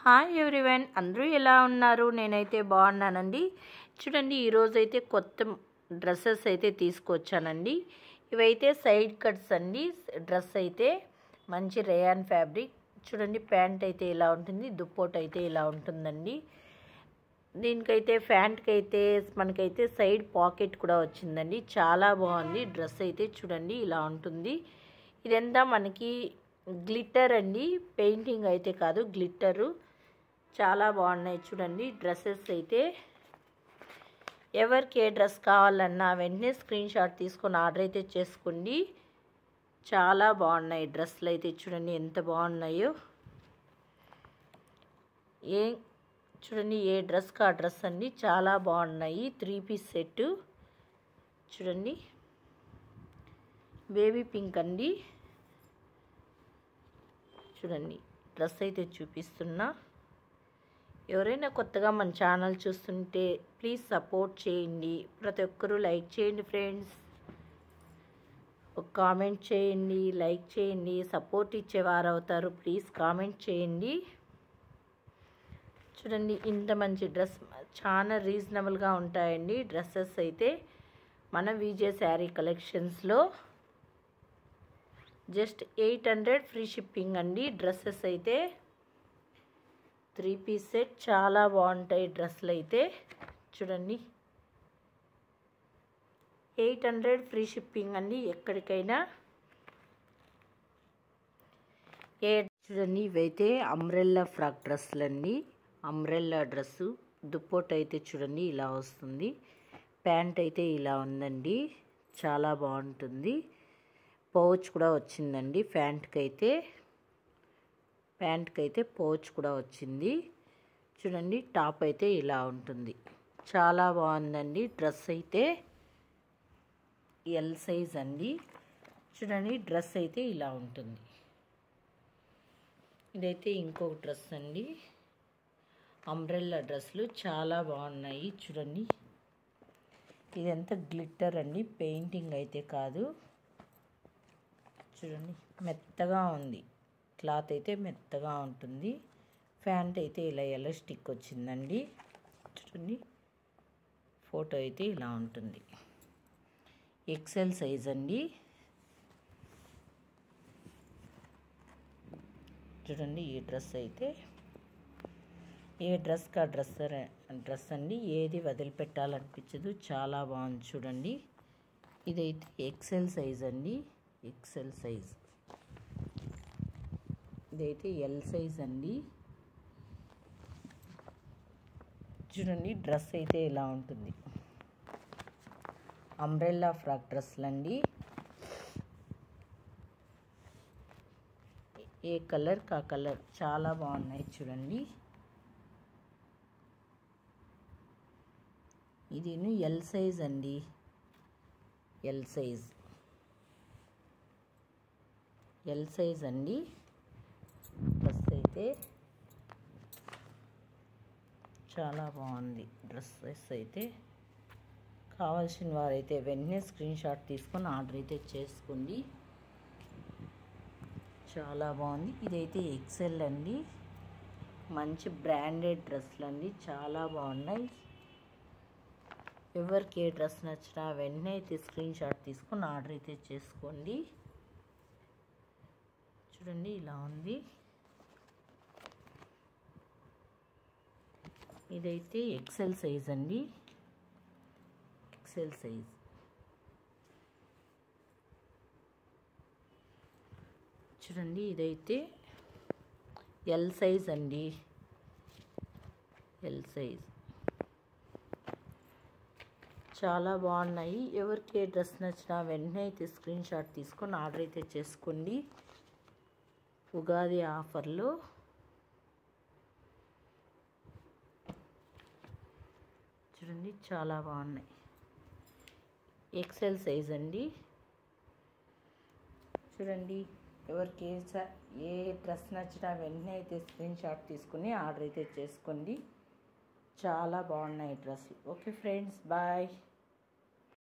Hi everyone, అందరూ ఎలా ఉన్నారు? నేనైతే బాగున్నానండి. చూడండి, ఈరోజైతే కొత్త డ్రెస్సెస్ అయితే తీసుకొచ్చానండి. ఇవైతే సైడ్ కట్స్ అండి. డ్రెస్ అయితే మంచి రేయాన్ ఫ్యాబ్రిక్. చూడండి, ప్యాంట్ అయితే ఇలా ఉంటుంది, దుప్పట్ అయితే ఇలా ఉంటుందండి. దీనికైతే ప్యాంట్కి అయితే మనకైతే సైడ్ పాకెట్ కూడా వచ్చిందండి. చాలా బాగుంది డ్రెస్ అయితే. చూడండి, ఇలా ఉంటుంది. ఇదంతా మనకి గ్లిట్టర్ అండి, పెయింటింగ్ అయితే కాదు, గ్లిట్టరు. చాలా బాగున్నాయి చూడండి డ్రెస్సెస్ అయితే. ఎవరికి ఏ డ్రెస్ కావాలన్నా వెంటనే స్క్రీన్ షాట్ తీసుకొని ఆర్డర్ అయితే చేసుకోండి. చాలా బాగున్నాయి డ్రెస్సులు అయితే. చూడండి ఎంత బాగున్నాయో. చూడండి, ఏ డ్రెస్కి ఆ డ్రెస్ అండి. చాలా బాగున్నాయి. 3 పీస్ సెట్. చూడండి, బేబీ పింక్ అండి. చూడండి, డ్రెస్ అయితే చూపిస్తున్నా. ఎవరైనా కొత్తగా మన ఛానల్ చూస్తుంటే ప్లీజ్ సపోర్ట్ చేయండి. ప్రతి ఒక్కరూ లైక్ చేయండి ఫ్రెండ్స్. ఒక కామెంట్ చేయండి, లైక్ చేయండి. సపోర్ట్ ఇచ్చేవారు అవుతారు. ప్లీజ్ కామెంట్ చేయండి. చూడండి, ఇంత మంచి డ్రెస్ చాలా రీజనబుల్గా ఉంటాయండి డ్రెస్సెస్ అయితే. మన విజే శారీ కలెక్షన్స్లో జస్ట్ 800 ఫ్రీ షిప్పింగ్ అండి. డ్రెస్సెస్ అయితే 3 పీస్ సెట్. చాలా బాగుంటాయి డ్రెస్సులు అయితే. చూడండి, 800 ఫ్రీ షిప్పింగ్ అండి ఎక్కడికైనా. చూడండి, ఇవైతే అంబ్రెల్లా ఫ్రాక్ డ్రెస్సులు అండి. Umbrella dress. దుప్పట్ అయితే చూడండి ఇలా వస్తుంది. ప్యాంట్ అయితే ఇలా ఉందండి. చాలా బాగుంటుంది. పౌచ్ కూడా వచ్చిందండి ప్యాంట్కి అయితే పౌచ్ కూడా వచ్చింది. చూడండి, టాప్ అయితే ఇలా ఉంటుంది. చాలా బాగుందండి డ్రెస్ అయితే. ఎల్ సైజ్ అండి. చూడండి, డ్రెస్ అయితే ఇలా ఉంటుంది. ఇదైతే ఇంకొక డ్రెస్ అండి. అంబ్రెల్లా డ్రెస్సులు చాలా బాగున్నాయి. చూడండి, ఇదంతా గ్లిట్టర్ అండి, పెయింటింగ్ అయితే కాదు. చూడండి, మెత్తగా ఉంది. క్లాత్ అయితే మెత్తగా ఉంటుంది. ప్యాంట్ అయితే ఇలా ఎలాస్టిక్ వచ్చిందండి. చూడండి, ఫోటో అయితే ఇలా ఉంటుంది. ఎక్సెల్ సైజ్ అండి. చూడండి, ఈ డ్రెస్ అయితే ఏ డ్రెస్కి ఆ డ్రెస్ అండి. ఏది వదిలిపెట్టాలనిపించదు. చాలా బాగుంది చూడండి. ఇదైతే ఎక్సెల్ సైజ్ అండి. XL size. ఇదైతే ఎల్ సైజ్ అండి. చూడండి, డ్రెస్ అయితే ఇలా ఉంటుంది. అంబ్రెల్లా ఫ్రాక్ డ్రెస్సులు అండి. ఏ కలర్ కా కలర్ చాలా బాగున్నాయి చూడండి. ఇది ఎల్ సైజ్ అండి. L size. ఎల్ సైజ్ అండి. డ్రెస్ అయితే చాలా బాగుంది. డ్రెస్సెస్ అయితే కావాల్సిన వారైతే వెంటనే స్క్రీన్ షాట్ తీసుకొని ఆర్డర్ అయితే చేసుకోండి. చాలా బాగుంది. ఇదైతే ఎక్సెల్ అండి. మంచి బ్రాండెడ్ డ్రెస్సులు అండి. చాలా బాగున్నాయి. ఎవరికి ఏ డ్రెస్ నచ్చినా వెంటనే అయితే స్క్రీన్ షాట్ తీసుకొని ఆర్డర్ అయితే చేసుకోండి. చూడండి, ఇలా ఉంది. ఇదైతే ఎక్సెల్ సైజ్ అండి. XL size. చూడండి, ఇదైతే ఎల్ సైజ్ అండి. L size. చాలా బాగున్నాయి. ఎవరికి ఏ డ్రెస్ నచ్చినా వెంటనే అయితే స్క్రీన్ షాట్ తీసుకొని ఆర్డర్ అయితే చేసుకోండి. ఉగాది ఆఫర్లో. చూడండి, చాలా బాగున్నాయి. ఎక్సెల్ సైజ్ అండి. చూడండి, ఎవరికి ఏ డ్రెస్ నచ్చినా వెంటనే అయితే స్క్రీన్ షాట్ తీసుకుని ఆర్డర్ అయితే చేసుకోండి. చాలా బాగున్నాయి డ్రెస్సులు. Okay friends, bye.